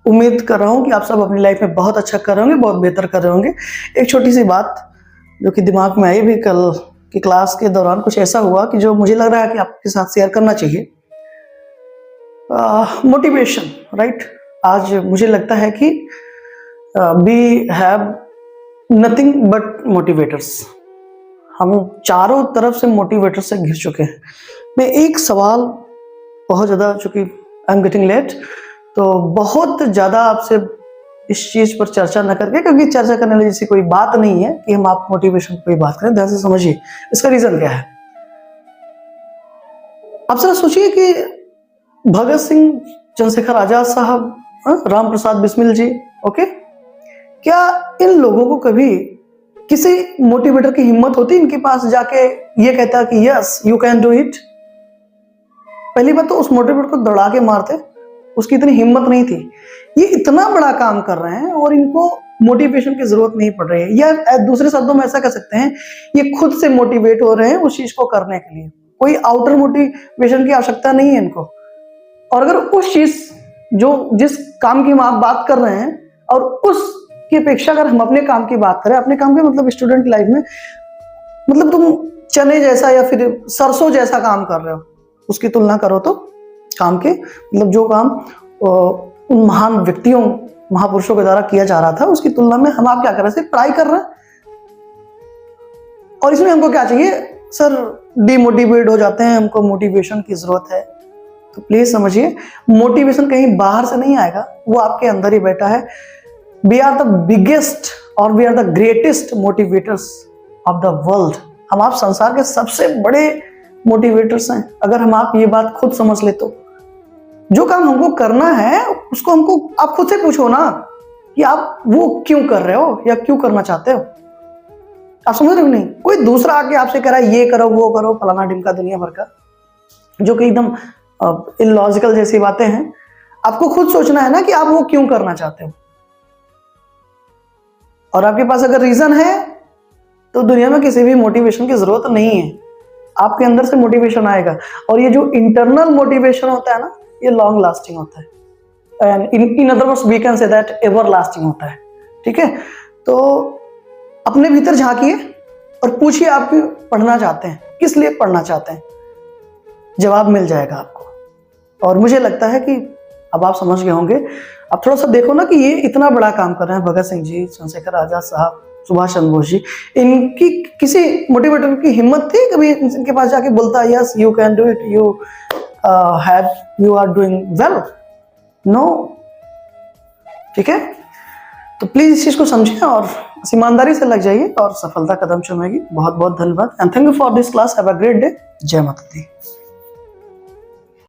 उम्मीद कर रहा हूँ कि आप सब अपनी लाइफ में बहुत अच्छा कर रहे होंगे, बहुत बेहतर कर रहे होंगे। एक छोटी सी बात जो कि दिमाग में आई भी कल की क्लास के दौरान, कुछ ऐसा हुआ कि जो मुझे लग रहा है कि आपके साथ शेयर करना चाहिए। Motivation, right. आज मुझे लगता है कि we have nothing but motivators. हम चारों तरफ से मोटिवेटर से घिर चुके हैं। मैं एक सवाल बहुत ज़्यादा, चूंकि आई एम गेटिंग लेट, तो बहुत ज़्यादा आपसे इस चीज़ पर चर्चा न करके, क्योंकि चर्चा करने वाली जैसी कोई बात नहीं है कि हम आप मोटिवेशन पर कोई बात करें। ध्यान से समझिए इसका रीज़न क्या है। आप जरा सोचिए कि भगत सिंह, चंद्रशेखर आजाद साहब, राम प्रसाद बिस्मिल जी, ओके, क्या इन लोगों को कभी किसी मोटिवेटर की हिम्मत होती इनके पास जाके ये कहता कि yes you can do it? पहली बात तो उस मोटिवेटर को दौड़ा के मारते, उसकी इतनी हिम्मत नहीं थी। ये इतना बड़ा काम कर रहे हैं और इनको मोटिवेशन की जरूरत नहीं पड़ रही है, या दूसरे शब्दों में ऐसा कह सकते हैं, ये खुद से मोटिवेट हो रहे हैं उस चीज को करने के लिए। कोई आउटर मोटिवेशन की आवश्यकता नहीं है इनको। और अगर उस चीज जिस काम की हम आप बात कर रहे हैं, और उसकी अपेक्षा अगर हम अपने काम की बात करें, अपने काम के मतलब स्टूडेंट लाइफ में, मतलब तुम चने जैसा या फिर सरसों जैसा काम कर रहे हो, उसकी तुलना करो तो काम के मतलब जो काम उन महान व्यक्तियों, महापुरुषों के द्वारा किया जा रहा था, उसकी तुलना में हम आप क्या कर रहे हैं? पढ़ाई कर रहे हैं। और इसमें हमको क्या चाहिए सर? डिमोटिवेट हो जाते हैं, हमको मोटिवेशन की जरूरत है। तो प्लीज समझिए, मोटिवेशन कहीं बाहर से नहीं आएगा, वो आपके अंदर ही बैठा है। वी आर द बिगेस्ट और we are the greatest motivators of the world. हम आप संसार के सबसे बड़े मोटिवेटर्स हैं। अगर हम आप ये बात खुद समझ ले तो जो काम हमको करना है उसको हमको आप खुद से पूछो ना कि आप वो क्यों कर रहे हो या क्यों करना चाहते हो। आप समझ रहे हो? नहीं कोई दूसरा आके आपसे कह रहा है ये करो वो करो, फलाना ढिमका, दुनिया भर का, जो कि एकदम इलॉजिकल जैसी बातें हैं। आपको खुद सोचना है ना कि आप वो क्यों करना चाहते हो। और आपके पास अगर रीजन है तो दुनिया में किसी भी मोटिवेशन की जरूरत नहीं है। आपके अंदर से मोटिवेशन आएगा। और ये जो इंटरनल मोटिवेशन होता है ना, ये लॉन्ग लास्टिंग होता है। And in other words we can say that ever lasting होता है। ठीक है, तो अपने भीतर झांकिए और पूछिए आप क्यों पढ़ना चाहते हैं, किस लिए पढ़ना चाहते हैं। जवाब मिल जाएगा आपको। और मुझे लगता है कि अब आप समझ गए होंगे। अब थोड़ा सा देखो ना कि ये इतना बड़ा काम कर रहे हैं भगत सिंह जी, चंद्रशेखर आजाद साहब, सुभाष चंद्र बोस जी। इनकी किसी मोटिवेटर की हिम्मत थी कभी इनके पास जाके बोलता yes you can do it, you are doing well? No. ठीक है, तो प्लीज इस चीज को समझिए और ईमानदारी से लग जाइए और सफलता कदम चूमेगी। बहुत बहुत धन्यवाद and thank you for this class. Have a great day. जय माता दी।